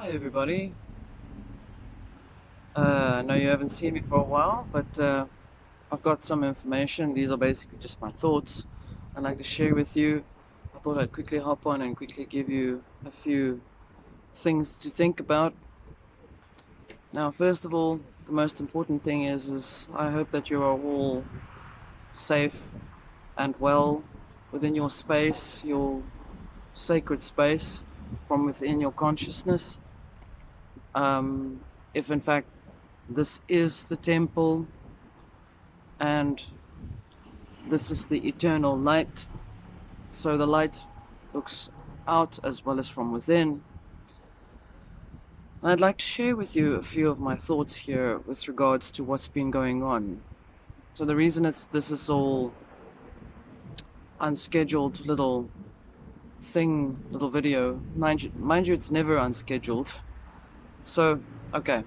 Hi everybody. I know you haven't seen me for a while, but I've got some information. These are basically just my thoughts I'd like to share with you. I thought I'd quickly hop on and quickly give you a few things to think about. Now, first of all, the most important thing is I hope that you are all safe and well within your space, your sacred space, from within your consciousness. If in fact this is the temple and this is the eternal light, so the light looks out as well as from within. And I'd like to share with you a few of my thoughts here with regards to what's been going on. So the reason this is all unscheduled little video, mind you, it's never unscheduled. So, okay,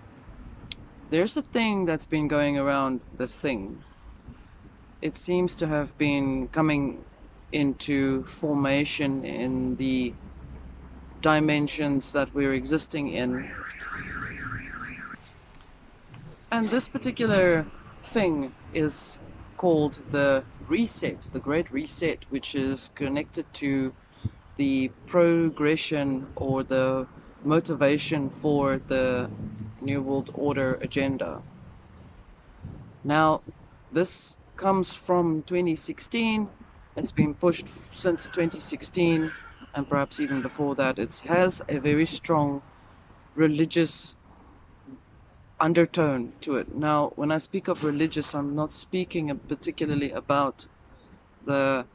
there's a thing that's been going around the thing. It seems to have been coming into formation in the dimensions that we're existing in. And this particular thing is called the reset, the Great Reset, which is connected to the progression or the motivation for the New World Order agenda. Now, this comes from 2016. It's been pushed since 2016, and perhaps even before that. It has a very strong religious undertone to it. Now, when I speak of religious, I'm not speaking particularly about I'm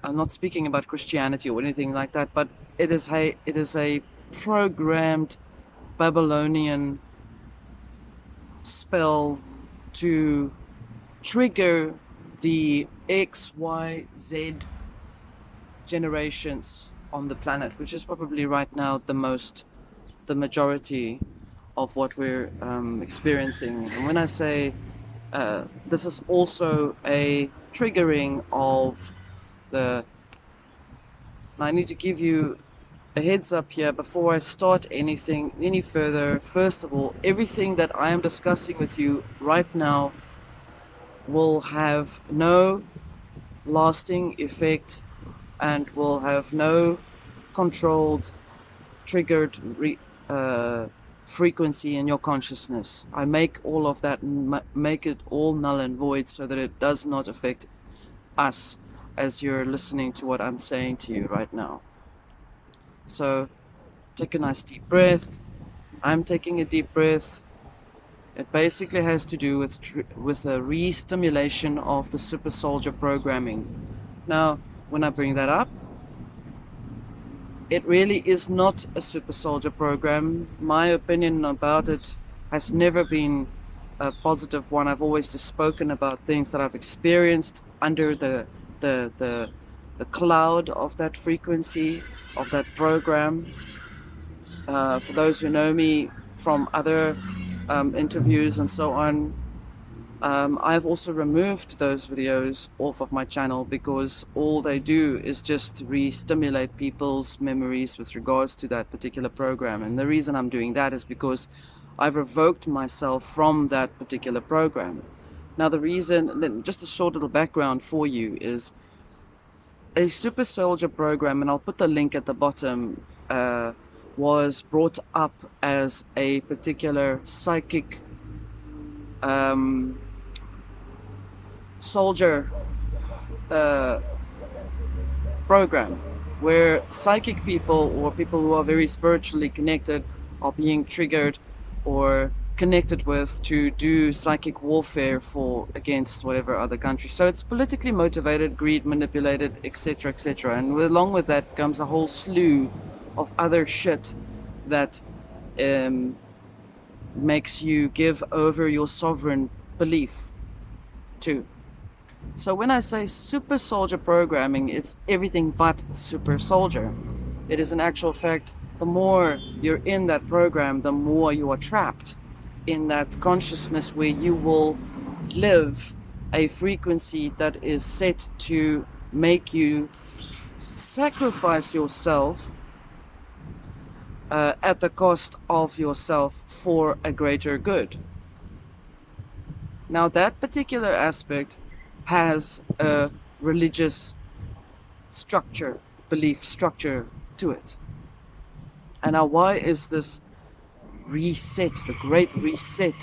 not speaking about Christianity or anything like that, but it is a programmed Babylonian spell to trigger the X, Y, Z generations on the planet, which is probably right now the majority of what we're experiencing. And when I say this is also a triggering of I need to give you a heads up here before I start anything any further. First of all, everything that I am discussing with you right now will have no lasting effect and will have no controlled, triggered frequency in your consciousness. I make all of that, make it all null and void so that it does not affect us as you're listening to what I'm saying to you right now. So take a nice deep breath. I'm taking a deep breath. It basically has to do with a re-stimulation of the super soldier programming. Now, when I bring that up, it really is not a super soldier program. My opinion about it has never been a positive one. I've always just spoken about things that I've experienced under the cloud of that frequency, of that program. For those who know me from other interviews and so on, I've also removed those videos off of my channel because all they do is just re-stimulate people's memories with regards to that particular program. And the reason I'm doing that is because I've revoked myself from that particular program. Now the reason, just a short little background for you, is a super soldier program, and I'll put the link at the bottom, was brought up as a particular psychic soldier program where psychic people or people who are very spiritually connected are being triggered or connected with to do psychic warfare against whatever other country. So it's politically motivated, greed manipulated, etc., etc. And along with that comes a whole slew of other shit that makes you give over your sovereign belief to. So when I say super soldier programming, it's everything but super soldier. It is in actual fact, the more you're in that program, the more you are trapped in that consciousness where you will live a frequency that is set to make you sacrifice yourself at the cost of yourself for a greater good. Now, that particular aspect has a religious structure, belief structure to it. And now, why is this reset, the great reset,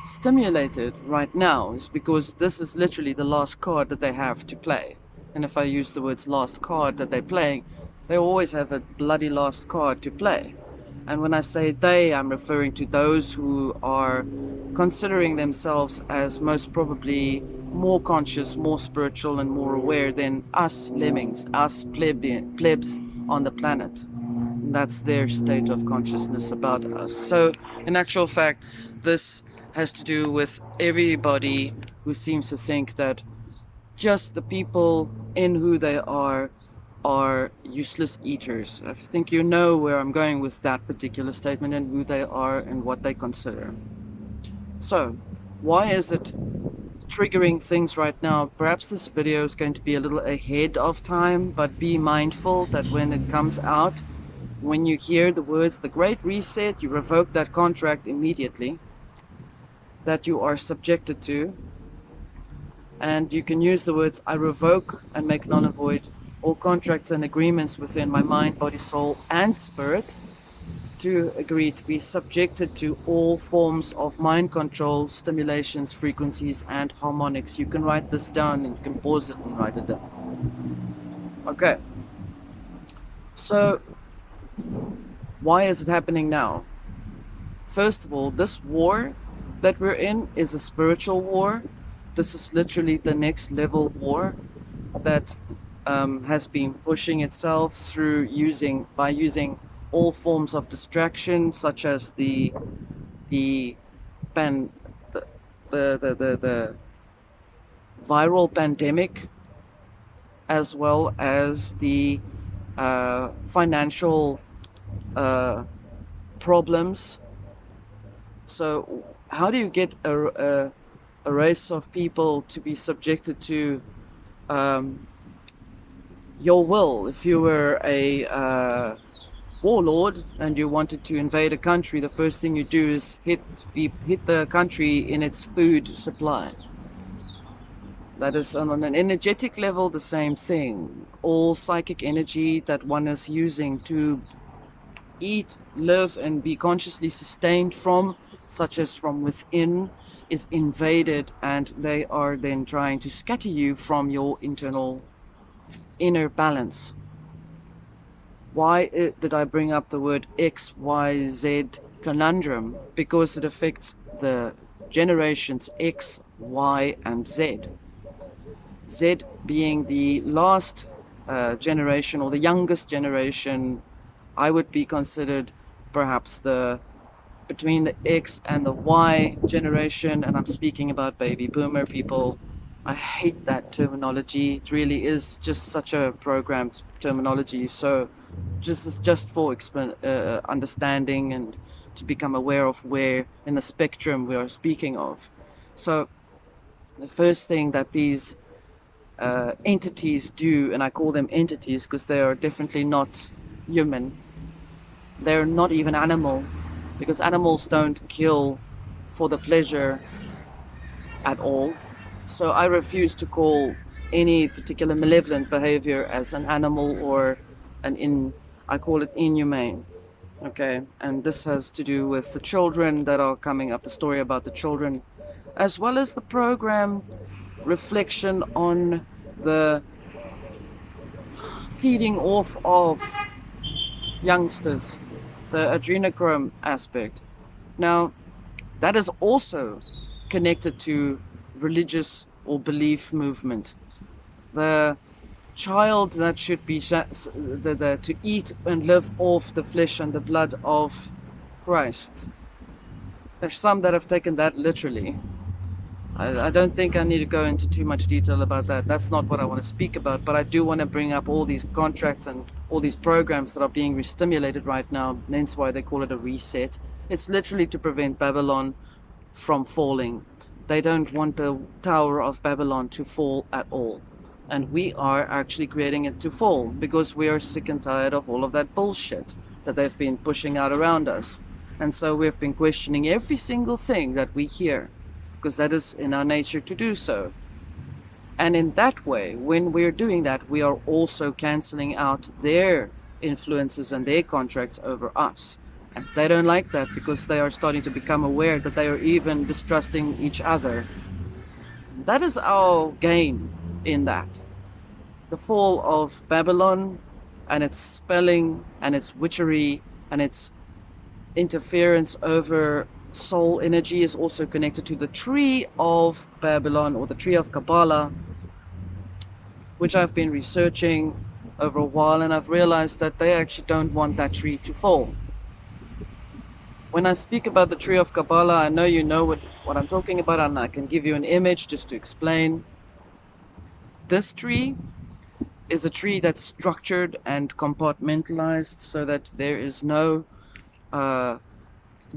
stimulated right now? Is because this is literally the last card that they have to play. And if I use the words last card that they're playing, they always have a bloody last card to play. And when I say they, I'm referring to those who are considering themselves as most probably more conscious, more spiritual, and more aware than us lemmings, us plebs on the planet. And that's their state of consciousness about us. So, in actual fact, this has to do with everybody who seems to think that just the people in who they are useless eaters. I think you know where I'm going with that particular statement and who they are and what they consider. So, why is it triggering things right now? Perhaps this video is going to be a little ahead of time, but be mindful that when it comes out, when you hear the words, the Great Reset, you revoke that contract immediately that you are subjected to. And you can use the words, I revoke and make null and void all contracts and agreements within my mind, body, soul, and spirit to agree to be subjected to all forms of mind control, stimulations, frequencies, and harmonics. You can write this down and you can pause it and write it down. Okay. So, why is it happening now? First of all, this war that we're in is a spiritual war. This is literally the next level war that has been pushing itself through using all forms of distraction, such as the viral pandemic, as well as the financial problems. So, how do you get a race of people to be subjected to your will? If you were a warlord and you wanted to invade a country, the first thing you do is hit the country in its food supply. That is on an energetic level the same thing. All psychic energy that one is using to eat, live, and be consciously sustained from, such as from within, is invaded, and they are then trying to scatter you from your inner balance. Why did I bring up the word XYZ conundrum? Because it affects the generations X, Y, and Z. Z being the last generation, or the youngest generation, I would be considered perhaps between the X and the Y generation, and I'm speaking about baby boomer people. I hate that terminology. It really is just such a programmed terminology. So just for understanding and to become aware of where in the spectrum we are speaking of. So the first thing that these entities do, and I call them entities because they are definitely not human. They're not even animal, because animals don't kill for the pleasure at all. So I refuse to call any particular malevolent behavior as an animal or I call it inhumane. Okay, and this has to do with the children that are coming up, the story about the children, as well as the program reflection on the feeding off of youngsters, the adrenochrome aspect. Now, that is also connected to religious or belief movement. The child that should be to eat and live off the flesh and the blood of Christ. There's some that have taken that literally. I don't think I need to go into too much detail about that. That's not what I want to speak about, but I do want to bring up all these contracts and all these programs that are being re-stimulated right now. That's why they call it a reset. It's literally to prevent Babylon from falling. They don't want the Tower of Babylon to fall at all. And we are actually creating it to fall because we are sick and tired of all of that bullshit. that they've been pushing out around us. And so we've been questioning every single thing that we hear, because that is in our nature to do so. And in that way, when we're doing that, we are also canceling out their influences and their contracts over us. And they don't like that, because they are starting to become aware that they are even distrusting each other. That is our game in that. The fall of Babylon and its spelling and its witchery and its interference over soul energy is also connected to the tree of Babylon, or the tree of Kabbala, which I've been researching over a while, and I've realized that they actually don't want that tree to fall. When I speak about the tree of Kabbala, I know you know what I'm talking about, and I can give you an image just to explain. This tree is a tree that's structured and compartmentalized so that there is no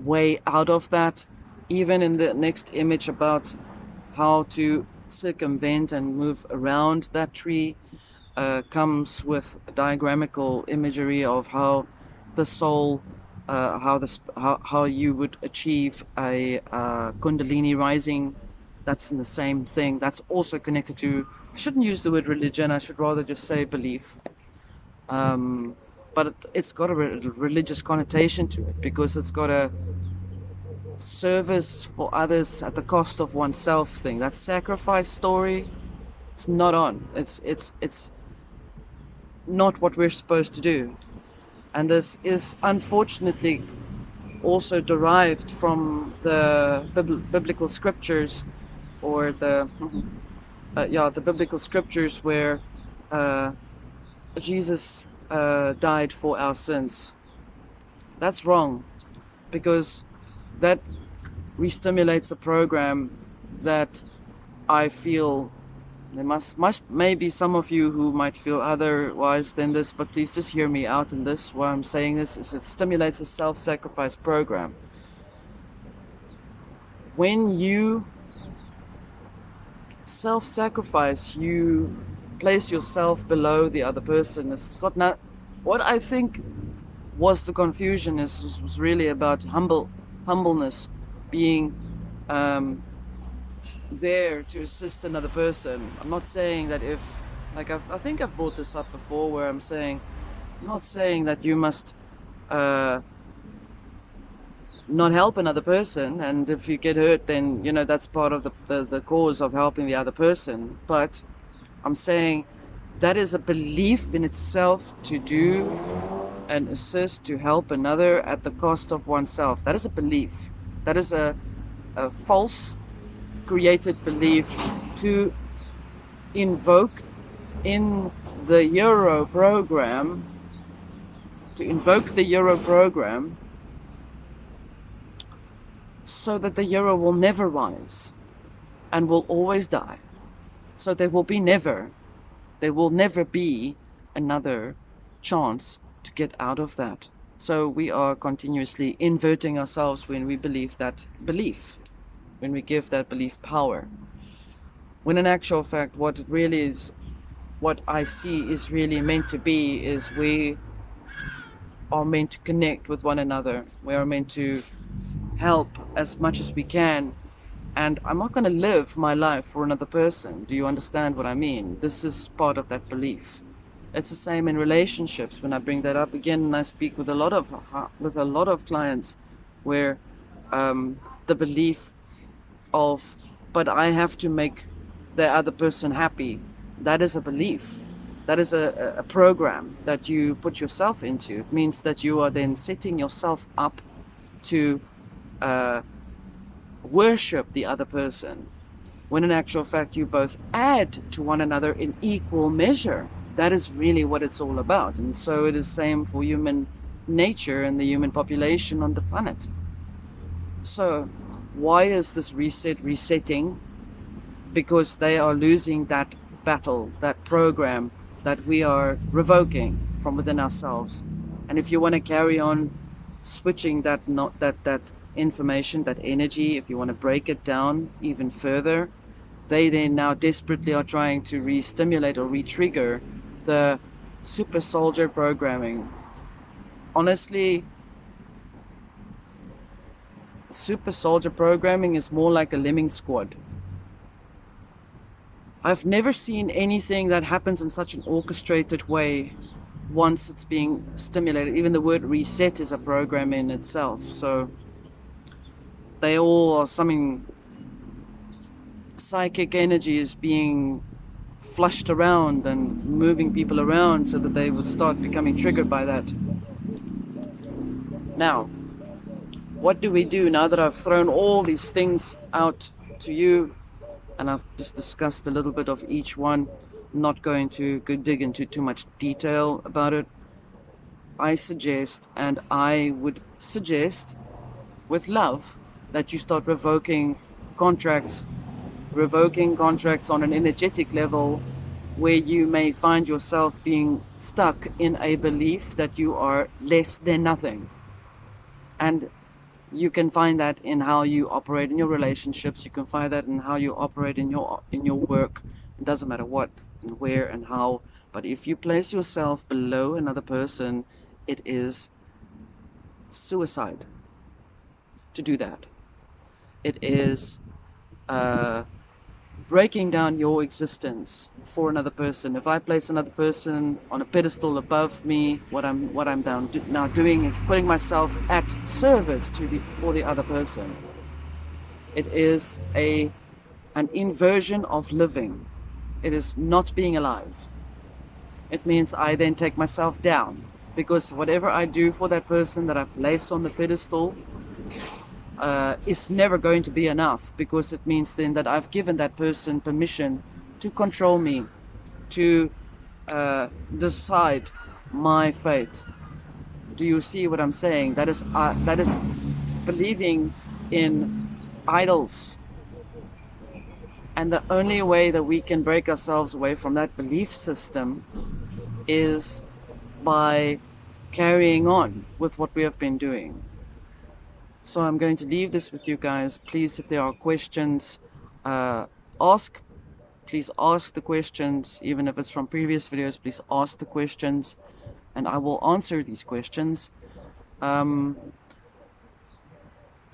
way out of that. Even in the next image about how to circumvent and move around that tree comes with diagramical imagery of how the soul, how you would achieve a Kundalini rising. That's in the same thing. That's also connected to, I shouldn't use the word religion, I should rather just say belief. But it's got a religious connotation to it, because it's got a service for others at the cost of oneself thing. That sacrifice story, it's not on. It's not what we're supposed to do. And this is unfortunately also derived from the biblical scriptures, or the biblical scriptures where Jesus died for our sins. That's wrong, because that re-stimulates a program that I feel there must maybe some of you who might feel otherwise than this, but please just hear me out in this. Why I'm saying this is it stimulates a self-sacrifice program. When you self-sacrifice, you place yourself below the other person. It's got not what I think was the confusion was really about humbleness, being there to assist another person. I'm not saying that if, like I think I've brought this up before, where I'm not saying that you must not help another person, and if you get hurt, then that's part of the cause of helping the other person. But I'm saying that is a belief in itself, to do and assist, to help another at the cost of oneself. That is a belief. That is a false created belief to invoke in the Euro program, so that the Euro will never rise and will always die. So there will never be another chance to get out of that. So we are continuously inverting ourselves when we believe that belief, when we give that belief power. When in actual fact, what it really is, what I see is really meant to be, is we are meant to connect with one another. We are meant to help as much as we can. And I'm not going to live my life for another person. Do you understand what I mean? This is part of that belief. It's the same in relationships. When I bring that up again, and I speak with a lot of clients, where the belief of, but I have to make the other person happy, that is a belief. That is a program that you put yourself into. It means that you are then setting yourself up to worship the other person, when in actual fact you both add to one another in equal measure. That is really what it's all about. And so it is same for human nature and the human population on the planet. So why is this resetting? Because they are losing that battle, that program that we are revoking from within ourselves. And if you want to carry on switching that information, that energy, if you want to break it down even further, they then now desperately are trying to re-stimulate or re-trigger the super soldier programming honestly, super soldier programming is more like a lemming squad. I've never seen anything that happens in such an orchestrated way once it's being stimulated. Even the word reset is a program in itself. So they all are something, psychic energy is being flushed around and moving people around so that they would start becoming triggered by that. Now, what do we do now that I've thrown all these things out to you and I've just discussed a little bit of each one? I'm not going to go dig into too much detail about it. I suggest, and I would suggest with love, that you start revoking contracts on an energetic level where you may find yourself being stuck in a belief that you are less than nothing. And you can find that in how you operate in your relationships. You can find that in how you operate in your work. It doesn't matter what and where and how. But if you place yourself below another person, it is suicide to do that. It is breaking down your existence for another person. If I place another person on a pedestal above me, what I'm now doing is putting myself at service for the other person. It is an inversion of living. It is not being alive. It means I then take myself down, because whatever I do for that person that I place on the pedestal is never going to be enough, because it means then that I've given that person permission to control me, to decide my fate. Do you see what I'm saying? That is believing in idols. And the only way that we can break ourselves away from that belief system is by carrying on with what we have been doing. So I'm going to leave this with you guys. Please, if there are questions, please ask the questions. Even if it's from previous videos, please ask the questions and I will answer these questions. And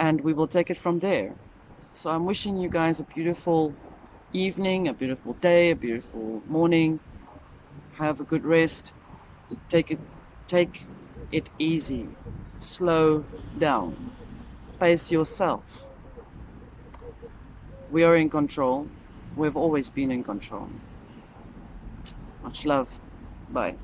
we will take it from there. So I'm wishing you guys a beautiful evening, a beautiful day, a beautiful morning. Have a good rest. Take it easy. Slow down. Pace yourself. We are in control. We've always been in control. Much love. Bye.